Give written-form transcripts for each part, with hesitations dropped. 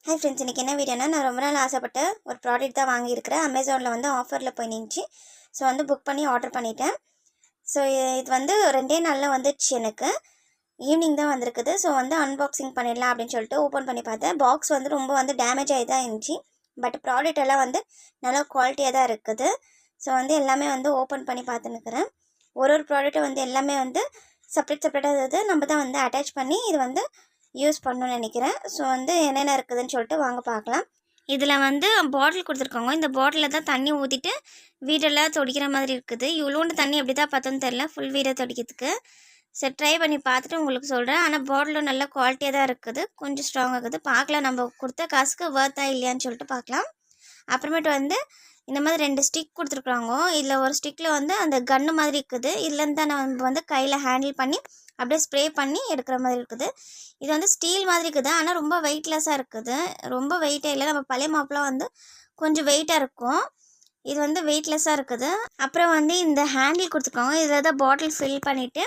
Hi friends, இன்றைக்கி என்ன வீடியோனா, நான் ரொம்ப நாள் ஆசைப்பட்ட ஒரு ப்ராடக்ட் தான் வாங்கியிருக்கிறேன். அமேசானில் வந்து ஆஃபரில் போய் நின்றுச்சு. ஸோ வந்து புக் பண்ணி ஆர்டர் பண்ணிட்டேன். ஸோ இது வந்து 2 நாளில் வந்துடுச்சு. எனக்கு ஈவினிங் தான் வந்திருக்குது. ஸோ வந்து அன்பாக்சிங் பண்ணிடலாம் அப்படின்னு சொல்லிட்டு ஓப்பன் பண்ணி பார்த்தேன். பாக்ஸ் வந்து ரொம்ப வந்து டேமேஜ் ஆகி தான் இருந்துச்சு. பட் ப்ராடக்ட் எல்லாம் வந்து நல்லா குவாலிட்டியாக தான் இருக்குது. ஸோ வந்து எல்லாமே வந்து ஓப்பன் பண்ணி பார்த்துன்னுக்கிறேன். ஒரு ப்ராடக்ட்டை வந்து எல்லாமே வந்து செப்பரேட்டாக இருக்குது. நம்ம தான் வந்து அட்டாச் பண்ணி இது வந்து யூஸ் பண்ணணும்னு நினைக்கிறேன். ஸோ வந்து என்னென்ன இருக்குதுன்னு சொல்லிட்டு வாங்க பார்க்கலாம். இதில் வந்து பாட்டில் கொடுத்துருக்காங்க. இந்த பாட்டிலில் தான் தண்ணி ஊற்றிட்டு வீடெல்லாம் துடைக்கிற மாதிரி இருக்குது. இவ்வளோண்டு தண்ணி எப்படி தான் பார்த்தோன்னு தெரில, ஃபுல் வீடை துடைக்கிறதுக்கு. சரி, ட்ரை பண்ணி பார்த்துட்டு உங்களுக்கு சொல்கிறேன். ஆனால் பாட்டிலும் நல்ல குவாலிட்டியாக தான் இருக்குது, கொஞ்சம் ஸ்ட்ராங்காக இருக்குது. பார்க்கலாம் நம்ம கொடுத்த காசுக்கு வர்த்தா இல்லையான்னு சொல்லிட்டு பார்க்கலாம். அப்புறமேட்டு வந்து இந்த மாதிரி 2 ஸ்டிக் கொடுத்துருக்குறாங்க. இதில் ஒரு ஸ்டிக்கில் வந்து அந்த கன்று மாதிரி இருக்குது. இதுலேருந்து தான் நம்ம வந்து கையில் ஹேண்டில் பண்ணி அப்படியே ஸ்ப்ரே பண்ணி எடுக்கிற மாதிரி இருக்குது. இது வந்து ஸ்டீல் மாதிரி இருக்குது, ஆனால் ரொம்ப வெயிட்லெஸ்ஸாக இருக்குது. ரொம்ப வெயிட்டே இல்லை. நம்ம பழைய மாப்லாம் வந்து கொஞ்சம் வெயிட்டாக இருக்கும். இது வந்து வெயிட்லெஸ்ஸாக இருக்குது. அப்புறம் வந்து இந்த ஹேண்டில் கொடுத்துருக்காங்க. இதில் தான் பாட்டில் ஃபில் பண்ணிவிட்டு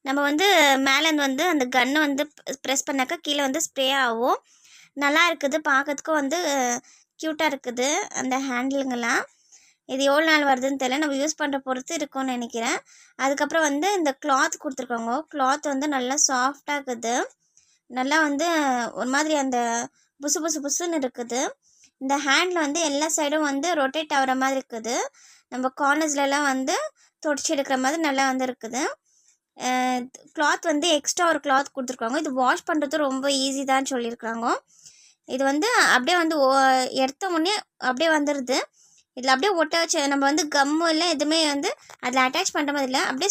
நம்ம வந்து மேலேருந்து வந்து அந்த கன்னை வந்து ப்ரெஸ் பண்ணாக்கா கீழே வந்து ஸ்ப்ரே ஆகும். நல்லா இருக்குது, பார்க்கறதுக்கும் வந்து க்யூட்டாக இருக்குது அந்த ஹேண்டிலுங்கெல்லாம். இது எவ்வளோ நாள் வருதுன்னு தெரியல, நம்ம யூஸ் பண்ணுற பொறுத்து இருக்கும்னு நினைக்கிறேன். அதுக்கப்புறம் வந்து இந்த கிளாத் கொடுத்துருக்காங்க. கிளாத் வந்து நல்லா சாஃப்டாக இருக்குது. நல்லா வந்து ஒரு மாதிரி அந்த புசுன்னு இருக்குது. இந்த ஹேண்டில் வந்து எல்லா சைடும் வந்து ரொட்டேட் ஆகிற மாதிரி இருக்குது. நம்ம கார்னர்ஸ்லாம் வந்து தொடச்சி எடுக்கிற மாதிரி நல்லா வந்து இருக்குது. கிளாத் வந்து எக்ஸ்ட்ரா ஒரு கிளாத் கொடுத்துருக்காங்க. இது வாஷ் பண்ணுறது ரொம்ப ஈஸி தான் சொல்லியிருக்காங்க. இது வந்து அப்படியே வந்து எடுத்த உடனே அப்படியே வந்துடுது. இதில் அப்படியே ஒட்ட வச்சு நம்ம வந்து கம்மு இல்லை எதுவுமே வந்து அதில் அட்டாச் பண்ணுற மாதிரி இல்லை, அப்படியே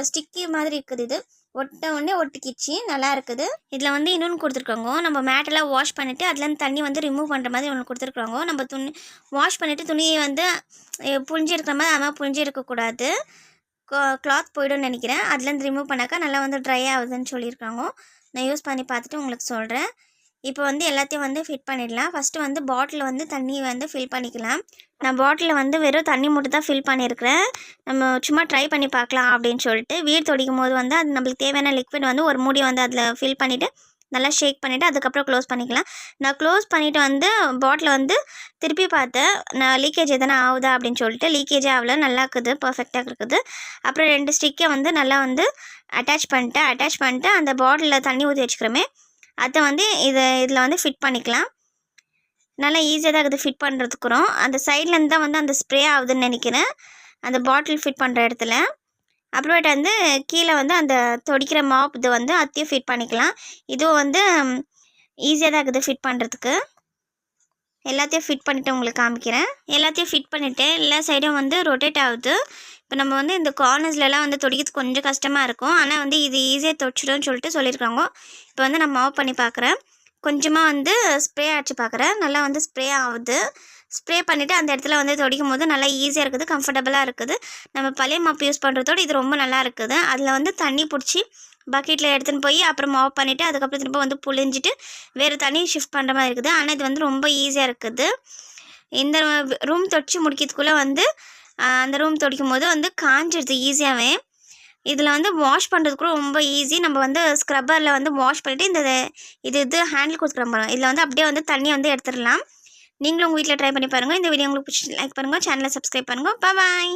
ஸ்டிக்கி மாதிரி இருக்குது. இது ஒட்ட உடனே ஒட்டிக்கிச்சு, நல்லா இருக்குது. இதில் வந்து இன்னொன்று கொடுத்துருக்காங்க. நம்ம மேட்டெல்லாம் வாஷ் பண்ணிவிட்டு அதுலேருந்து தண்ணி வந்து ரிமூவ் பண்ணுற மாதிரி ஒன்று கொடுத்துருக்காங்க. நம்ம துணி வாஷ் பண்ணிவிட்டு துணியை வந்து புழிஞ்சு இருக்கிற மாதிரி அது மாதிரி புழிஞ்சு இருக்கக்கூடாது. கிளாத் போய்டும்னு நினைக்கிறேன். அதுலேருந்து ரிமூவ் பண்ணாக்கா நல்லா வந்து ட்ரை ஆகுதுன்னு சொல்லியிருக்காங்க. நான் யூஸ் பண்ணி பார்த்துட்டு உங்களுக்கு சொல்கிறேன். இப்போ வந்து எல்லாத்தையும் வந்து ஃபிட் பண்ணிடலாம். ஃபஸ்ட்டு வந்து பாட்டிலில் வந்து தண்ணி வந்து ஃபில் பண்ணிக்கலாம். நான் பாட்டிலில் வந்து வெறும் தண்ணி மட்டும் தான் ஃபில் பண்ணியிருக்கிறேன். நம்ம சும்மா ட்ரை பண்ணி பார்க்கலாம் அப்படின்னு சொல்லிட்டு. வீடு துடைக்கும் போது வந்து அது நம்மளுக்கு தேவையான லிக்விட் வந்து ஒரு மூடி வந்து அதில் ஃபில் பண்ணிவிட்டு நல்லா ஷேக் பண்ணிவிட்டு அதுக்கப்புறம் க்ளோஸ் பண்ணிக்கலாம். நான் க்ளோஸ் பண்ணிவிட்டு வந்து பாட்டில் வந்து திருப்பி பார்த்தேன், நான் லீக்கேஜ் எதனா ஆகுதா அப்படின்னு சொல்லிட்டு. லீக்கேஜே ஆகலை, நல்லா இருக்குது, பர்ஃபெக்டாக இருக்குது. அப்புறம் 2 ஸ்டிக்கை வந்து நல்லா வந்து அட்டாச் பண்ணிட்டு அந்த பாட்டிலில் தண்ணி ஊற்றி வச்சுக்கிறோமே அதை வந்து இதில் வந்து ஃபிட் பண்ணிக்கலாம். நல்லா ஈஸியாக தான் இருக்குது ஃபிட் பண்ணுறதுக்குறோம். அந்த சைட்லேருந்து தான் வந்து அந்த ஸ்ப்ரே ஆகுதுன்னு நினைக்கிறேன், அந்த பாட்டில் ஃபிட் பண்ணுற இடத்துல. அப்புறமேட்டு வந்து கீழே வந்து அந்த துடைக்கிற மாப் இது வந்து அதையும் ஃபிட் பண்ணிக்கலாம். இதுவும் வந்து ஈஸியாக தான் இருக்குது ஃபிட் பண்ணுறதுக்கு. எல்லாத்தையும் ஃபிட் பண்ணிவிட்டு உங்களுக்கு காமிக்கிறேன். எல்லாத்தையும் ஃபிட் பண்ணிவிட்டு எல்லா சைடும் வந்து ரொட்டேட் ஆகுது. இப்போ நம்ம வந்து இந்த கார்னர்ஸ்லாம் வந்து துடைக்கிறது கொஞ்சம் கஷ்டமாக இருக்கும், ஆனால் வந்து இது ஈஸியாக துடைச்சிடும்னு சொல்லிட்டு சொல்லியிருக்காங்க. இப்போ வந்து நான் மாப் பண்ணி பார்க்குறேன். கொஞ்சமாக வந்து ஸ்ப்ரே அடிச்சு பார்க்குறேன். நல்லா வந்து ஸ்ப்ரே ஆகுது. ஸ்ப்ரே பண்ணிவிட்டு அந்த இடத்துல வந்து துடைக்கும் போது நல்லா ஈஸியாக இருக்குது, கம்ஃபர்டபுளாக இருக்குது. நம்ம பழைய மாப் யூஸ் பண்ணுறதோடு இது ரொம்ப நல்லா இருக்குது. அதில் வந்து தண்ணி பிடிச்சி பக்கெட்டில் எடுத்துன்னு போய் அப்புறம் மாப் பண்ணிவிட்டு அதுக்கப்புறம் திரும்ப வந்து புழிஞ்சிட்டு வேறு தண்ணி ஷிஃப்ட் பண்ணுற மாதிரி இருக்குது. ஆனால் இது வந்து ரொம்ப ஈஸியாக இருக்குது. இந்த ரூம் துடைச்சி முடிக்கிறதுக்குள்ளே வந்து அந்த ரூம் துடைக்கும் போது வந்து காஞ்சிடுது ஈஸியாகவே. இதில் வந்து வாஷ் பண்ணுறதுக்கு கூட ரொம்ப ஈஸி. நம்ம வந்து ஸ்க்ரப்பரில் வந்து வாஷ் பண்ணிவிட்டு இது ஹேண்டில் கொடுத்துக்கிறோம் பாருங்கள். இதில் வந்து அப்படியே வந்து தண்ணி வந்து எடுத்துடலாம். நீங்களும் உங்கள் வீட்டில் ட்ரை பண்ணி பாருங்கள். இந்த வீடியோ உங்களுக்கு பிடிச்சி லைக் பண்ணுங்கள், சேனலை சப்ஸ்கிரைப் பண்ணுங்கள். பாய்.